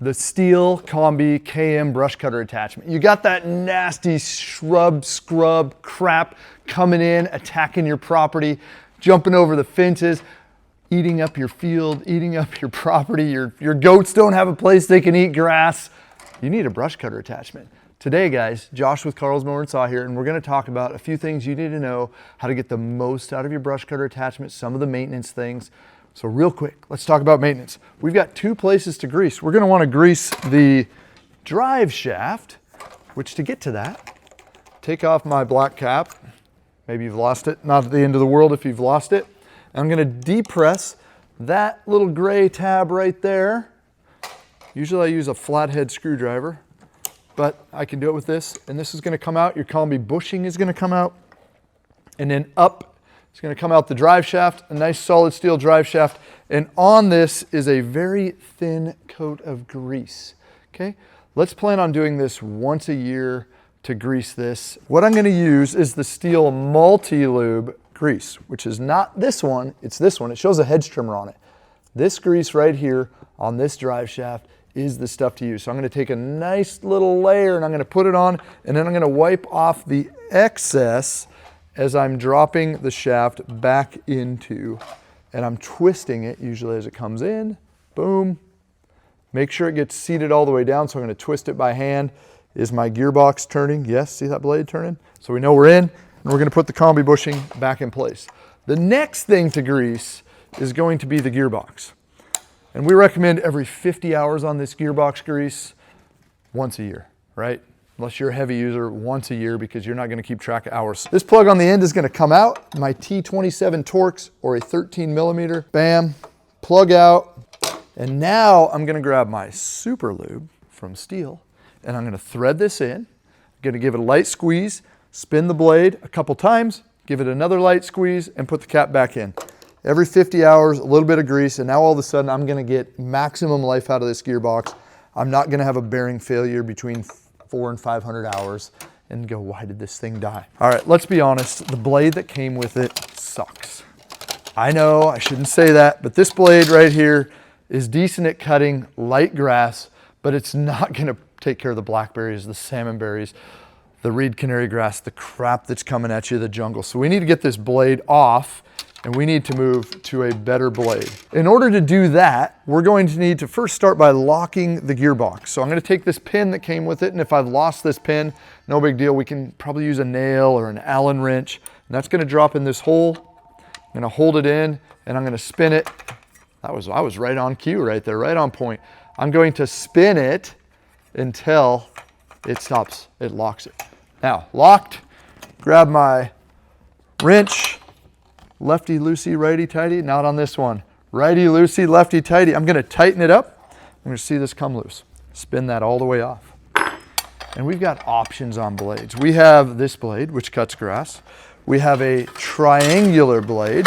The STIHL Kombi KM brush cutter attachment. You got that nasty shrub scrub crap coming in, attacking your property, jumping over the fences, eating up your field, eating up your property. Your goats don't have a place they can eat grass. You need a brush cutter attachment. Today, guys, Josh with Carl's Mower and Saw here, and we're going to talk about a few things you need to know, how to get the most out of your brush cutter attachment, some of the maintenance things. So real quick, let's talk about maintenance. We've got two places to grease. We're going to want to grease the drive shaft, which to get to that, take off my black cap. Maybe you've lost it. Not at the end of the world if you've lost it. And I'm going to depress that little gray tab right there. Usually I use a flathead screwdriver, but I can do it with this. And this is going to come out. Your Kombi bushing is going to come out. And then up, it's going to come out the drive shaft, a nice solid steel drive shaft. And on this is a very thin coat of grease. Okay, let's plan on doing this once a year to grease this. What I'm going to use is the STIHL multi-lube grease, which is not this one, it's this one. It shows a hedge trimmer on it. This grease right here on this drive shaft is the stuff to use. So I'm going to take a nice little layer and I'm going to put it on, and then I'm going to wipe off the excess as I'm dropping the shaft back into, and I'm twisting it usually as it comes in. Boom. Make sure it gets seated all the way down, so I'm going to twist it by hand. Is my gearbox turning? Yes, see that blade turning? So we know we're in, and we're going to put the Kombi bushing back in place. The next thing to grease is going to be the gearbox. And we recommend every 50 hours on this gearbox grease, once a year, right? Unless you're a heavy user, once a year, because you're not going to keep track of hours. This plug on the end is going to come out, my T27 Torx or a 13 millimeter. Bam, plug out. And now I'm going to grab my super lube from STIHL and I'm going to thread this in. I'm going to give it a light squeeze, spin the blade a couple times, give it another light squeeze, and put the cap back in. Every 50 hours, a little bit of grease, and now all of a sudden I'm going to get maximum life out of this gearbox. I'm not going to have a bearing failure between 400 and 500 hours and go, why did this thing die? All right, let's be honest. The blade that came with it sucks. I know I shouldn't say that, but this blade right here is decent at cutting light grass, but it's not gonna take care of the blackberries, the salmon berries, the reed canary grass, the crap that's coming at you, the jungle. So we need to get this blade off, and we need to move to a better blade. In order to do that, we're going to need to first start by locking the gearbox. So I'm going to take this pin that came with it, and if I've lost this pin, no big deal. We can probably use a nail or an Allen wrench, and that's going to drop in this hole. I'm going to hold it in, and I'm going to spin it. I was right on cue right there, right on point. I'm going to spin it until it stops, it locks it. Now, locked, grab my wrench, lefty loosey, righty tighty. Not on this one. Righty loosey, lefty tighty. I'm going to tighten it up. I'm going to see this come loose. Spin that all the way off. And we've got options on blades. We have this blade, which cuts grass. We have a triangular blade.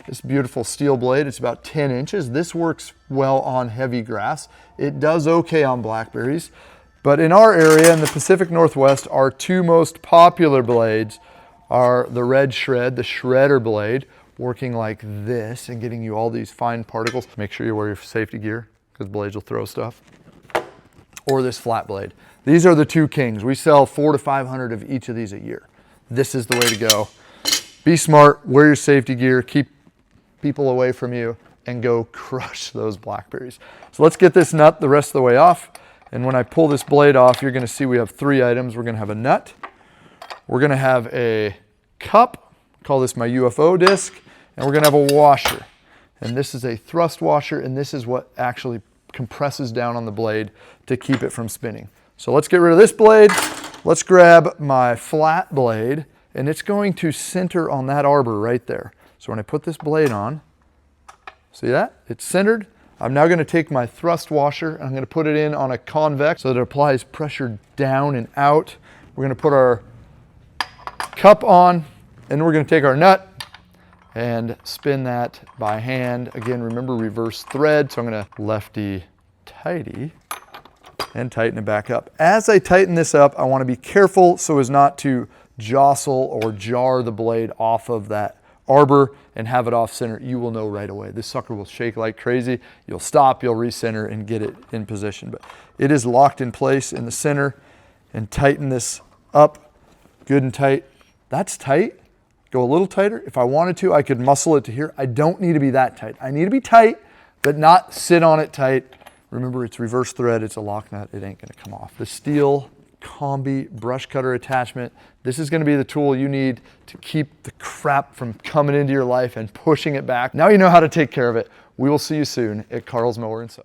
This beautiful steel blade. It's about 10 inches. This works well on heavy grass. It does okay on blackberries. But in our area, in the Pacific Northwest, our two most popular blades are the red shred, the shredder blade, working like this and getting you all these fine particles. Make sure you wear your safety gear because blades will throw stuff. Or this flat blade. These are the two kings. We sell 400 to 500 of each of these a year. This is the way to go. Be smart, wear your safety gear, keep people away from you, and go crush those blackberries. So let's get this nut the rest of the way off. And when I pull this blade off, you're going to see we have three items. We're going to have a nut. We're going to have a cup, call this my UFO disc, and we're going to have a washer. And this is a thrust washer, and this is what actually compresses down on the blade to keep it from spinning. So let's get rid of this blade. Let's grab my flat blade, and it's going to center on that arbor right there. So when I put this blade on, see that? It's centered. I'm now going to take my thrust washer, and I'm going to put it in on a convex so that it applies pressure down and out. We're going to put our cup on, and we're going to take our nut and spin that by hand. Again, remember reverse thread, so I'm going to lefty tighty and tighten it back up. As I tighten this up, I want to be careful so as not to jostle or jar the blade off of that arbor and have it off center, you will know right away. This sucker will shake like crazy. You'll stop, you'll recenter and get it in position. But it is locked in place in the center, and tighten this up good and tight. That's tight. Go a little tighter. If I wanted to, I could muscle it to here. I don't need to be that tight. I need to be tight, but not sit on it tight. Remember, it's reverse thread. It's a lock nut. It ain't gonna come off. The STIHL Kombi brush cutter attachment. This is gonna be the tool you need to keep the crap from coming into your life and pushing it back. Now you know how to take care of it. We will see you soon at Carl's Mower and Saw.